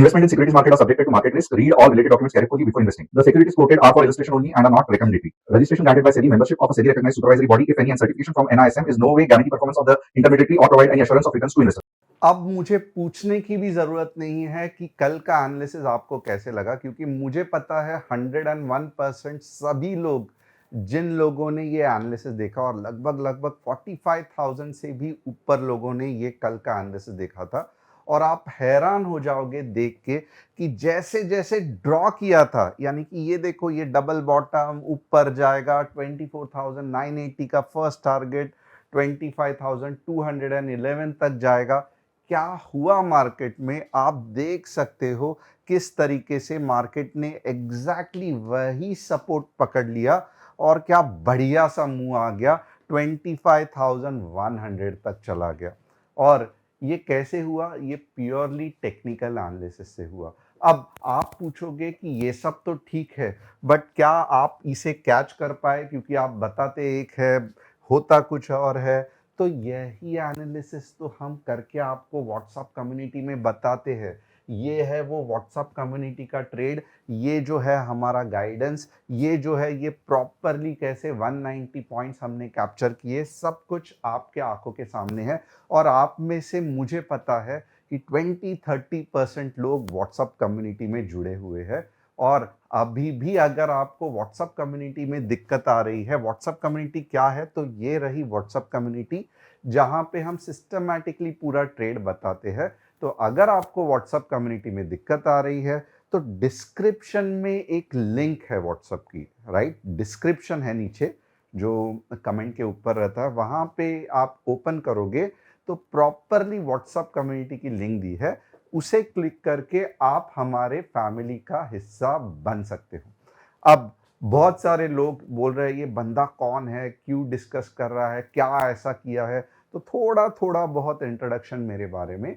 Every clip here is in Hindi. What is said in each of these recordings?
Investment in securities market are subjected to market risk. Read all related documents carefully before investing. The securities quoted are for illustration only and are not recommendatory. Registration granted by SEBI. Membership of a SEBI recognized supervisory body, if any, and certification from NISM is no way guarantee performance of the intermediary or provide any assurance of returns to investors. अब मुझे पूछने की भी जरूरत नहीं है कि कल का एनालिसिस आपको कैसे लगा, क्योंकि मुझे पता है 101% सभी लोग, जिन लोगों ने ये एनालिसिस देखा, और लगभग 45,000 से भी ऊपर लोगों ने ये कल का एनालिसिस देखा था, और आप हैरान हो जाओगे देख के कि जैसे जैसे ड्रॉ किया था, यानी कि ये देखो, ये डबल बॉटम ऊपर जाएगा, 24,980 का फर्स्ट टारगेट 25,211 तक जाएगा। क्या हुआ मार्केट में, आप देख सकते हो किस तरीके से मार्केट ने एग्जैक्टली वही सपोर्ट पकड़ लिया और क्या बढ़िया सा मूव आ गया, 25,100 तक चला गया। और ये कैसे हुआ? ये प्योरली टेक्निकल एनालिसिस से हुआ। अब आप पूछोगे कि ये सब तो ठीक है, बट क्या आप इसे कैच कर पाए? क्योंकि आप बताते एक है, होता कुछ और है। तो यही एनालिसिस तो हम करके आपको व्हाट्सएप कम्युनिटी में बताते हैं। ये है वो व्हाट्सएप कम्युनिटी का ट्रेड, ये जो है हमारा गाइडेंस, ये जो है ये प्रॉपरली कैसे 190 पॉइंट्स हमने कैप्चर किए, सब कुछ आपके आंखों के सामने है। और आप में से मुझे पता है कि 20-30% लोग व्हाट्सएप कम्युनिटी में जुड़े हुए हैं। और अभी भी अगर आपको व्हाट्सएप कम्युनिटी में दिक्कत आ रही है, व्हाट्सएप कम्युनिटी क्या है? तो ये रही व्हाट्सएप कम्युनिटी, जहां पे हम सिस्टमैटिकली पूरा ट्रेड बताते हैं। तो अगर आपको व्हाट्सएप कम्युनिटी में दिक्कत आ रही है तो डिस्क्रिप्शन में एक लिंक है व्हाट्सएप की, राइट? डिस्क्रिप्शन है नीचे, जो कमेंट के ऊपर रहता है, वहां पे आप ओपन करोगे तो प्रॉपरली व्हाट्सएप कम्युनिटी की लिंक दी है, उसे क्लिक करके आप हमारे फैमिली का हिस्सा बन सकते हो। अब बहुत सारे लोग बोल रहे हैं ये बंदा कौन है, क्यों डिस्कस कर रहा है, क्या ऐसा किया है? तो थोड़ा थोड़ा बहुत इंट्रोडक्शन मेरे बारे में।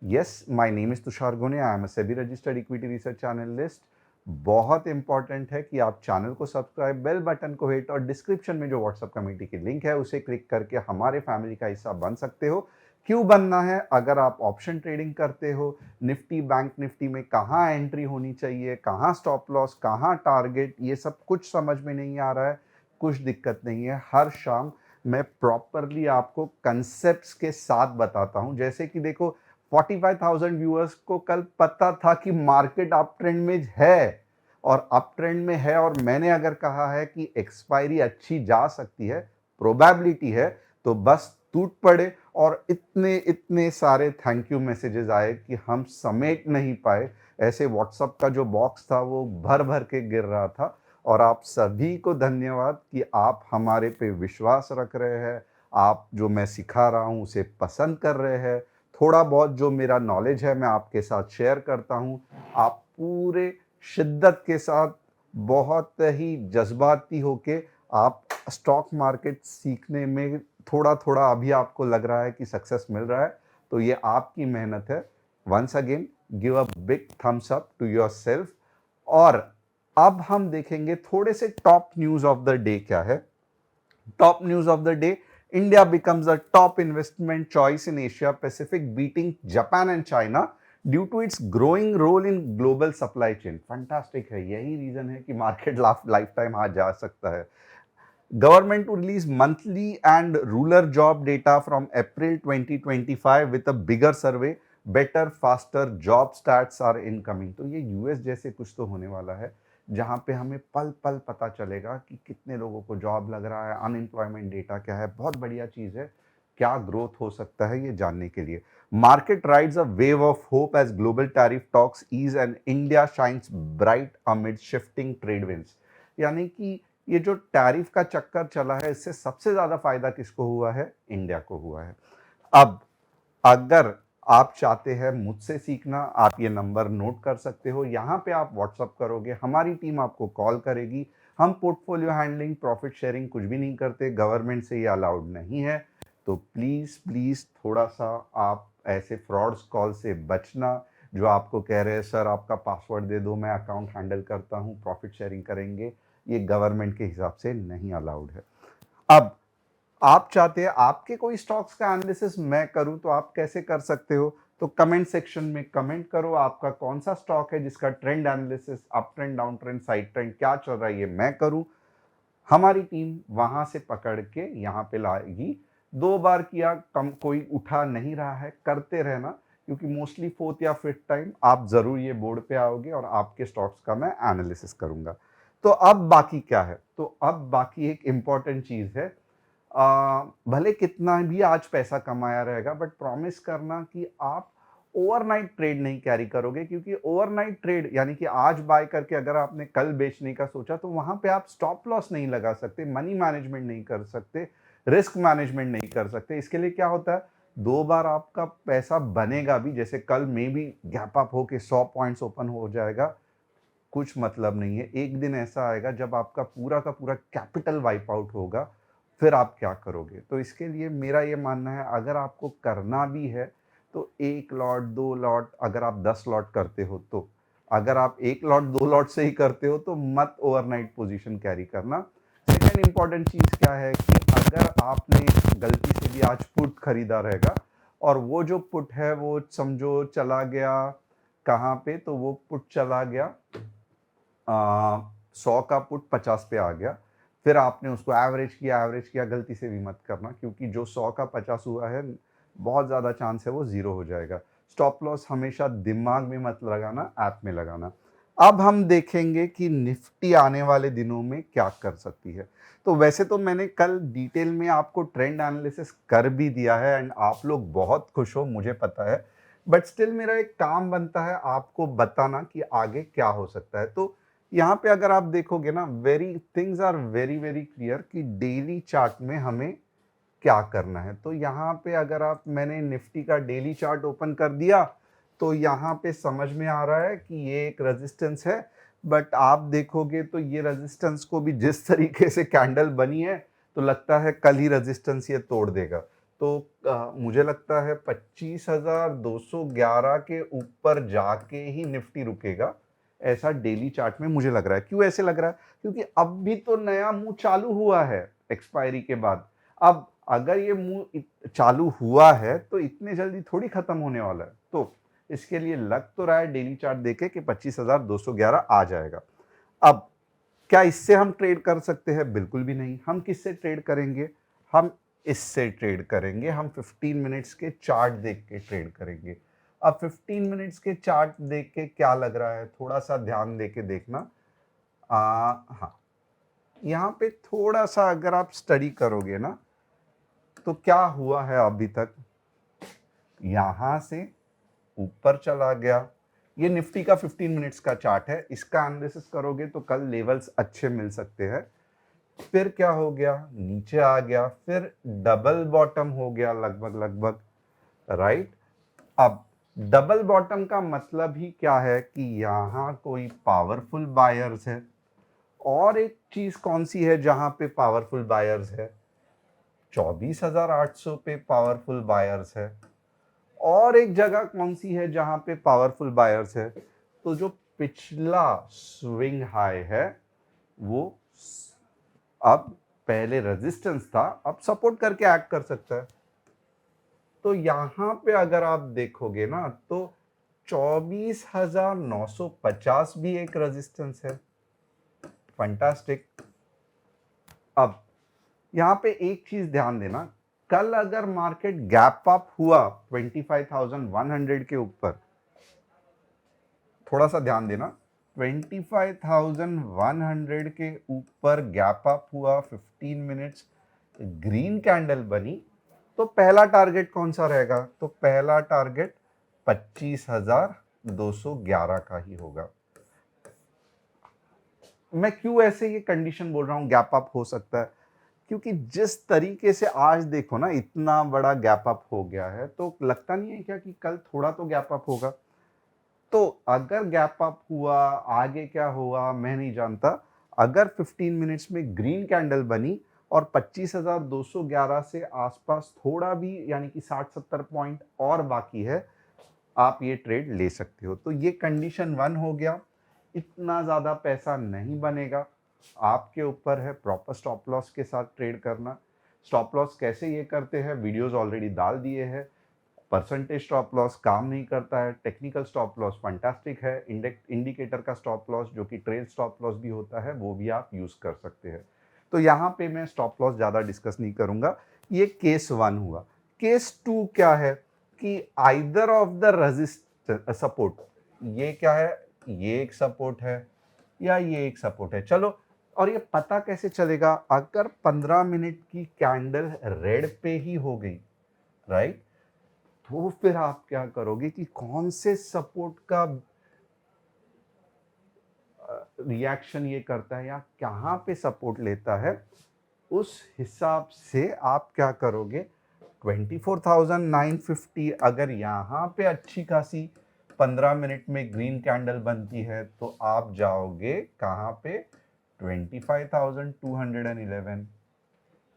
Yes, my name is Tushar Gone, I am a SEBI registered equity research analyst. बहुत इंपॉर्टेंट है कि आप चैनल को सब्सक्राइब, बेल बटन को हिट, और डिस्क्रिप्शन में जो व्हाट्सएप कम्युनिटी की लिंक है उसे क्लिक करके हमारे फैमिली का हिस्सा बन सकते हो। क्यों बनना है? अगर आप ऑप्शन ट्रेडिंग करते हो, निफ्टी बैंक निफ्टी में कहाँ एंट्री होनी चाहिए, कहाँ स्टॉप लॉस, कहाँ टारगेट, ये सब कुछ समझ में नहीं आ रहा है, कुछ दिक्कत नहीं है। हर शाम मैं प्रॉपरली आपको कंसेप्ट्स के साथ बताता हूं। जैसे कि देखो, 45,000 व्यूअर्स को कल पता था कि मार्केट अप ट्रेंड में है, और अप ट्रेंड में है, और मैंने अगर कहा है कि एक्सपायरी अच्छी जा सकती है, प्रोबेबिलिटी है, तो बस टूट पड़े। और इतने इतने सारे थैंक यू मैसेजेस आए कि हम समेट नहीं पाए। ऐसे व्हाट्सएप का जो बॉक्स था वो भर भर के गिर रहा था। और आप सभी को धन्यवाद कि आप हमारे पे विश्वास रख रहे हैं, आप जो मैं सिखा रहा हूँ उसे पसंद कर रहे हैं। थोड़ा बहुत जो मेरा नॉलेज है मैं आपके साथ शेयर करता हूँ, आप पूरे शिद्दत के साथ, बहुत ही जज्बाती होके आप स्टॉक मार्केट सीखने में थोड़ा थोड़ा अभी आपको लग रहा है कि सक्सेस मिल रहा है, तो ये आपकी मेहनत है। Once again give a big thumbs up to yourself. और अब हम देखेंगे थोड़े से top news of the day क्या है। Top news of the day: India becomes the top investment choice in Asia Pacific, beating Japan and China due to its growing role in global supply chain। Fantastic है, यही रीजन है कि मार्केट लाइफ टाइम आज जा सकता है। Government to release monthly and rural job data from April 2025 with a bigger survey, better faster job stats are incoming। तो ये यूएस जैसे कुछ तो होने वाला है, जहां पे हमें पल पल पता चलेगा कि कितने लोगों को जॉब लग रहा है, अनएम्प्लॉयमेंट डेटा क्या है। बहुत बढ़िया चीज है, क्या ग्रोथ हो सकता है ये जानने के लिए। Market rides a wave of hope as global tariff talks ease and India shines bright amid shifting trade winds. यानी कि ये जो टैरिफ का चक्कर चला है, इससे सबसे ज्यादा फायदा किसको हुआ है? इंडिया को हुआ है। अब अगर आप चाहते हैं मुझसे सीखना, आप ये नंबर नोट कर सकते हो, यहां पे आप व्हाट्सअप करोगे, हमारी टीम आपको कॉल करेगी। हम पोर्टफोलियो हैंडलिंग, प्रॉफिट शेयरिंग कुछ भी नहीं करते, गवर्नमेंट से ये अलाउड नहीं है। तो प्लीज प्लीज थोड़ा सा आप ऐसे फ्रॉड्स कॉल से बचना, जो आपको कह रहे हैं सर आपका पासवर्ड दे दो, मैं अकाउंट हैंडल करता हूं, प्रॉफिट शेयरिंग करेंगे। ये गवर्नमेंट के हिसाब से नहीं अलाउड है। अब आप चाहते हैं आपके कोई स्टॉक्स का एनालिसिस मैं करूं, तो आप कैसे कर सकते हो? तो कमेंट सेक्शन में कमेंट करो आपका कौन सा स्टॉक है जिसका trend analysis, up trend, down trend, side trend क्या चल रहा है ये मैं करूं। हमारी टीम वहां से पकड़ के यहाँ पे लाएगी। 2 बार किया, कम कोई उठा नहीं रहा है, करते रहना, क्योंकि मोस्टली 4th या 5th टाइम आप जरूर ये बोर्ड पे आओगे और आपके स्टॉक्स का मैं एनालिसिस करूंगा। तो अब बाकी क्या है? तो अब बाकी एक इंपॉर्टेंट चीज है। भले कितना भी आज पैसा कमाया रहेगा, बट प्रॉमिस करना कि आप ओवरनाइट ट्रेड नहीं कैरी करोगे, क्योंकि ओवरनाइट ट्रेड यानी कि आज बाय करके अगर आपने कल बेचने का सोचा तो वहां पे आप स्टॉप लॉस नहीं लगा सकते, मनी मैनेजमेंट नहीं कर सकते, रिस्क मैनेजमेंट नहीं कर सकते। इसके लिए क्या होता है, 2 बार आपका पैसा बनेगा भी, जैसे कल में भी गैप अप होके 100 पॉइंट्स ओपन हो जाएगा, कुछ मतलब नहीं है। एक दिन ऐसा आएगा जब आपका पूरा का पूरा कैपिटल वाइप आउट होगा, फिर आप क्या करोगे? तो इसके लिए मेरा ये मानना है, अगर आपको करना भी है तो 1 लॉट 2 लॉट, अगर आप 10 लॉट करते हो तो, अगर आप 1 लॉट 2 लॉट से ही करते हो तो मत ओवरनाइट पोजीशन कैरी करना। सेकेंड इंपॉर्टेंट चीज क्या है कि अगर आपने गलती से भी आज पुट खरीदा रहेगा और वो जो पुट है वो समझो चला गया कहाँ पे, तो वो पुट चला गया 100 का पुट 50 पे आ गया, फिर आपने उसको एवरेज किया, गलती से भी मत करना, क्योंकि जो 100 का 50 हुआ है बहुत ज़्यादा चांस है वो ज़ीरो हो जाएगा। स्टॉप लॉस हमेशा दिमाग में मत लगाना, ऐप में लगाना। अब हम देखेंगे कि निफ्टी आने वाले दिनों में क्या कर सकती है। तो वैसे तो मैंने कल डिटेल में आपको ट्रेंड एनालिसिस कर भी दिया है एंड आप लोग बहुत खुश हो, मुझे पता है, बट स्टिल मेरा एक काम बनता है आपको बताना कि आगे क्या हो सकता है। तो यहाँ पे अगर आप देखोगे ना, things are very very clear कि डेली चार्ट में हमें क्या करना है। तो यहाँ पे अगर मैंने निफ्टी का डेली चार्ट ओपन कर दिया तो यहाँ पे समझ में आ रहा है कि ये एक रेजिस्टेंस है, बट आप देखोगे तो ये रेजिस्टेंस को भी जिस तरीके से कैंडल बनी है तो लगता है कल ही रेजिस्टेंस ये तोड़ देगा। तो मुझे लगता है 25,211 के ऊपर जाके ही निफ्टी रुकेगा, ऐसा डेली चार्ट में मुझे लग रहा है। क्यों ऐसे लग रहा है? क्योंकि अब भी तो नया मूव चालू हुआ है एक्सपायरी के बाद। अब अगर ये मूव चालू हुआ है तो इतने जल्दी थोड़ी खत्म होने वाला है। तो इसके लिए लग तो रहा है डेली चार्ट देखे कि 25,211 आ जाएगा। अब क्या इससे हम ट्रेड कर सकते हैं? बिल्कुल भी नहीं। हम किससे ट्रेड करेंगे? हम इससे ट्रेड करेंगे, हम 15 मिनट्स के चार्ट देख के ट्रेड करेंगे। अब 15 मिनट्स के चार्ट देख के क्या लग रहा है, थोड़ा सा ध्यान दे के देखना। हाँ, यहाँ पे थोड़ा सा अगर आप स्टडी करोगे ना तो क्या हुआ है अभी तक, यहां से ऊपर चला गया, ये निफ्टी का 15 मिनट्स का चार्ट है, इसका एनालिसिस करोगे तो कल लेवल्स अच्छे मिल सकते हैं। फिर क्या हो गया, नीचे आ गया, फिर डबल बॉटम हो गया लगभग, राइट। अब डबल बॉटम का मतलब ही क्या है कि यहां कोई पावरफुल बायर्स है। और एक चीज कौन सी है जहां पे पावरफुल बायर्स है? 24,800 पे पावरफुल बायर्स है। और एक जगह कौन सी है जहां पे पावरफुल बायर्स है? तो जो पिछला स्विंग हाई है वो अब पहले रेजिस्टेंस था, अब सपोर्ट करके एक्ट कर सकता है। तो यहां पे अगर आप देखोगे ना तो 24,950 भी एक रेजिस्टेंस है। फंटास्टिक। अब यहां पे एक चीज ध्यान देना, कल अगर मार्केट गैप अप हुआ 25,100 के ऊपर, थोड़ा सा ध्यान देना, 25,100 के ऊपर गैप अप हुआ, 15 मिनट्स ग्रीन कैंडल बनी, तो पहला टारगेट कौन सा रहेगा? तो पहला टारगेट 25,211 का ही होगा। मैं क्यों ऐसे ये कंडीशन बोल रहा हूं गैप अप हो सकता है? क्योंकि जिस तरीके से आज देखो ना इतना बड़ा गैप अप हो गया है, तो लगता नहीं है क्या कि कल थोड़ा तो गैप अप होगा? तो अगर गैप अप हुआ, आगे क्या हुआ मैं नहीं जानता। अगर 15 मिनट्स में ग्रीन कैंडल बनी और 25,211 से आसपास थोड़ा भी यानी कि 60-70 पॉइंट और बाकी है, आप ये ट्रेड ले सकते हो। तो ये कंडीशन 1 हो गया। इतना ज़्यादा पैसा नहीं बनेगा, आपके ऊपर है प्रॉपर स्टॉप लॉस के साथ ट्रेड करना। स्टॉप लॉस कैसे ये करते हैं वीडियोस ऑलरेडी डाल दिए हैं। परसेंटेज स्टॉप लॉस काम नहीं करता है, टेक्निकल स्टॉप लॉस फंटास्टिक है, इंडिकेटर का स्टॉप लॉस जो कि ट्रेल स्टॉप लॉस भी होता है वो भी आप यूज कर सकते हैं। तो यहाँ पे मैं स्टॉप लॉस ज़्यादा डिस्कस नहीं करूँगा। ये केस 1 हुआ। केस 2 क्या है कि either of the resistance support, ये क्या है, ये एक सपोर्ट है या ये एक सपोर्ट है। चलो, और ये पता कैसे चलेगा? अगर 15 मिनट की कैंडल रेड पे ही हो गई, राइट, तो फिर आप क्या करोगे कि कौन से सपोर्ट का रिएक्शन ये करता है या कहाँ पे सपोर्ट लेता है, उस हिसाब से आप क्या करोगे। 24,950 अगर यहाँ पे अच्छी खासी 15 मिनट में ग्रीन कैंडल बनती है तो आप जाओगे कहाँ पे, 25,211।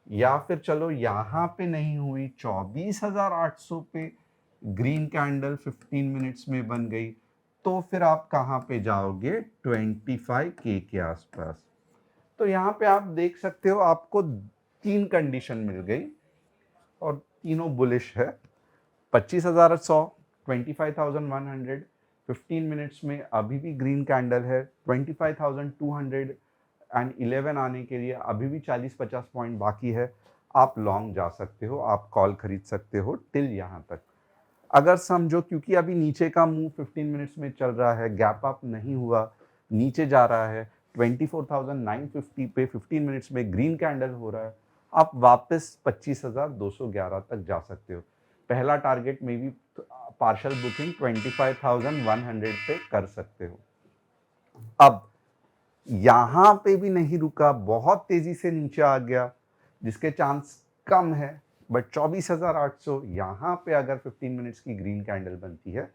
या फिर चलो यहाँ पे नहीं हुई, 24,800 पे ग्रीन कैंडल 15 मिनट्स में बन गई, तो फिर आप कहाँ पे जाओगे, 25K के आसपास। तो यहाँ पे आप देख सकते हो आपको 3 कंडीशन मिल गई और तीनों बुलिश है। 25,100, 25,100, 15 मिनट्स में अभी भी ग्रीन कैंडल है। 25,211 आने के लिए अभी भी 40-50 पॉइंट बाकी है। आप लॉन्ग जा सकते हो, आप कॉल खरीद सकते हो टिल यहाँ तक। अगर समझो क्योंकि अभी नीचे का मूव 15 मिनट्स में चल रहा है, गैप अप नहीं हुआ, नीचे जा रहा है, 24,950 पे 15 मिनट्स में ग्रीन कैंडल हो रहा है, आप वापस 25,211 तक जा सकते हो। पहला टारगेट में भी पार्शियल बुकिंग 25,100 पे कर सकते हो। अब यहां पे भी नहीं रुका, बहुत तेजी से नीचे आ गया, जिसके चांस कम है, बट 24,800 यहां पे अगर 15 मिनट्स की ग्रीन कैंडल बनती है,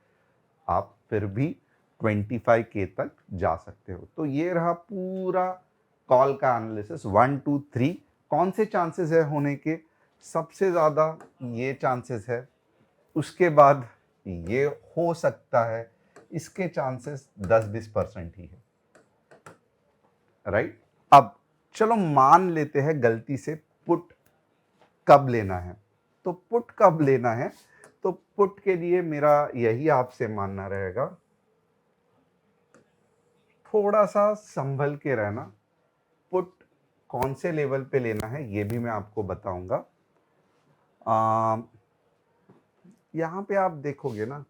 आप फिर भी 25K तक जा सकते हो। तो ये रहा पूरा कॉल का एनालिसिस 1 2 3। कौन से चांसेस है होने के? सबसे ज़्यादा ये चांसेस है, उसके बाद ये हो सकता है, इसके चांसेस 10-20% ही है, राइट। अब चलो मान लेते हैं गलती से पुट कब लेना है। तो पुट कब लेना है, तो पुट के लिए मेरा यही आपसे मानना रहेगा, थोड़ा सा संभल के रहना। पुट कौन से लेवल पे लेना है ये भी मैं आपको बताऊंगा। यहाँ पे आप देखोगे ना,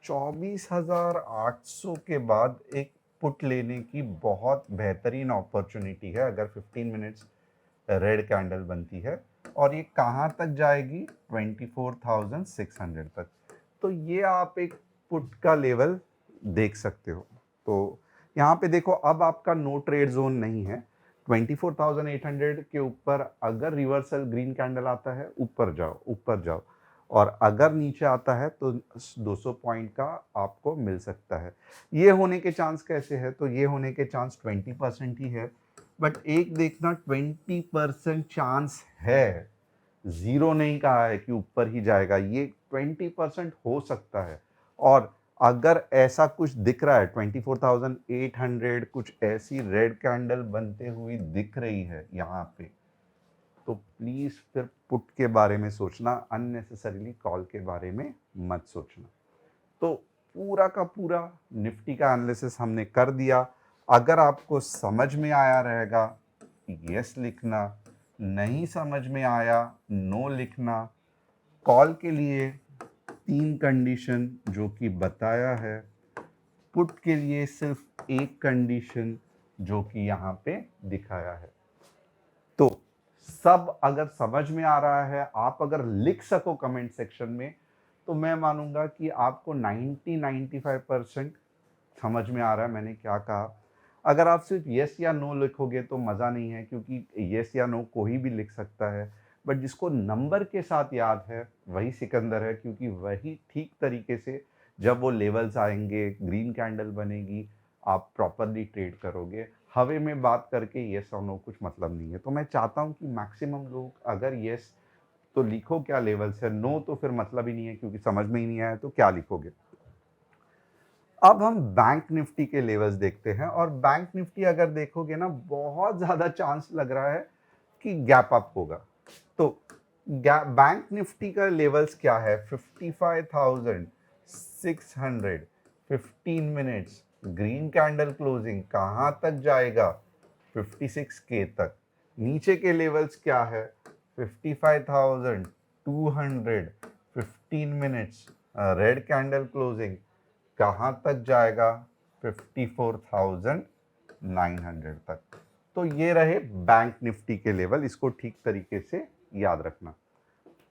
24,800 के बाद एक पुट लेने की बहुत बेहतरीन अपॉर्चुनिटी है अगर 15 मिनट्स रेड कैंडल बनती है, और ये कहाँ तक जाएगी, 24,600 तक। तो ये आप एक पुट का लेवल देख सकते हो। तो यहाँ पे देखो, अब आपका नो ट्रेड जोन नहीं है। 24,800 के ऊपर अगर रिवर्सल ग्रीन कैंडल आता है, ऊपर जाओ ऊपर जाओ, और अगर नीचे आता है तो 200 पॉइंट का आपको मिल सकता है। ये होने के चांस कैसे है, तो ये होने के चांस 20% ही है। बट एक देखना, 20% चांस है, जीरो नहीं कहा है कि ऊपर ही जाएगा, ये 20% हो सकता है। और अगर ऐसा कुछ दिख रहा है, 24,800 कुछ ऐसी रेड कैंडल बनते हुई दिख रही है यहाँ पे, तो प्लीज फिर पुट के बारे में सोचना, अननेसेसरीली कॉल के बारे में मत सोचना। तो पूरा का पूरा निफ्टी का एनालिसिस हमने कर दिया। अगर आपको समझ में आया रहेगा, यस लिखना, नहीं समझ में आया, नो लिखना। कॉल के लिए 3 कंडीशन जो कि बताया है, पुट के लिए सिर्फ एक कंडीशन जो कि यहाँ पे दिखाया है। तो सब अगर समझ में आ रहा है, आप अगर लिख सको कमेंट सेक्शन में, तो मैं मानूंगा कि आपको 90-95% समझ में आ रहा है मैंने क्या कहा। अगर आप सिर्फ यस या नो लिखोगे तो मज़ा नहीं है, क्योंकि यस या नो कोई भी लिख सकता है, बट जिसको नंबर के साथ याद है वही सिकंदर है, क्योंकि वही ठीक तरीके से जब वो लेवल्स आएंगे, ग्रीन कैंडल बनेगी, आप प्रॉपरली ट्रेड करोगे। हवे में बात करके यस और नो कुछ मतलब नहीं है। तो मैं चाहता हूँ कि मैक्सिमम लोग अगर यस तो लिखो क्या लेवल्स है, नो तो फिर मतलब ही नहीं है, क्योंकि समझ में ही नहीं आया तो क्या लिखोगे। अब हम बैंक निफ्टी के लेवल्स देखते हैं, और बैंक निफ्टी अगर देखोगे ना, बहुत ज़्यादा चांस लग रहा है कि गैप अप होगा। तो बैंक निफ्टी का लेवल्स क्या है? 55,600, 15 मिनट्स ग्रीन कैंडल क्लोजिंग कहाँ तक जाएगा? 56K तक। नीचे के लेवल्स क्या है? 55,200, 15 मिनट्स रेड कैंडल क्लोजिंग कहाँ तक जाएगा? 54,900 तक। तो ये रहे बैंक निफ्टी के लेवल, इसको ठीक तरीके से याद रखना।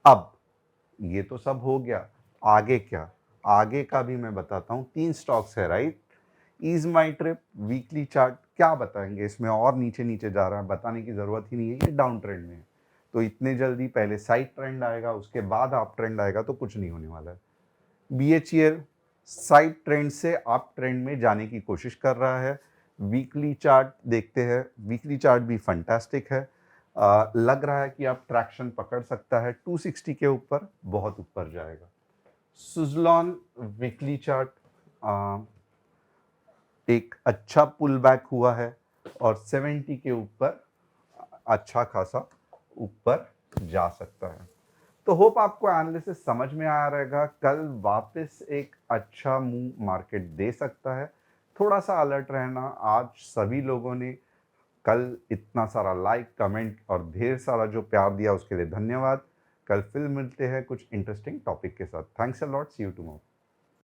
अब ये तो सब हो गया, आगे क्या? आगे का भी मैं बताता हूँ। 3 स्टॉक्स है, राइट? ईज माई ट्रिप, वीकली चार्ट क्या बताएंगे इसमें? और नीचे नीचे जा रहा है, बताने की जरूरत ही नहीं है, ये डाउन ट्रेंड में है। तो इतने जल्दी पहले साइड ट्रेंड आएगा, उसके बाद अप ट्रेंड आएगा, तो कुछ नहीं होने वाला है। BHEL साइड ट्रेंड से अप ट्रेंड में जाने की कोशिश कर रहा है। वीकली चार्ट देखते हैं, वीकली चार्ट भी फंटास्टिक है। लग रहा है कि आप ट्रैक्शन पकड़ सकता है, 260 के ऊपर बहुत ऊपर जाएगा। सुजलॉन वीकली चार्ट एक अच्छा पुल बैक हुआ है और 70 के ऊपर अच्छा खासा ऊपर जा सकता है। तो होप आपको एनालिसिस समझ में आया रहेगा। कल वापस एक अच्छा मूव मार्केट दे सकता है, थोड़ा सा अलर्ट रहना। आज सभी लोगों ने कल इतना सारा लाइक, कमेंट और ढेर सारा जो प्यार दिया उसके लिए धन्यवाद। कल फिर मिलते हैं कुछ इंटरेस्टिंग टॉपिक के साथ। Thanks a lot, see you tomorrow.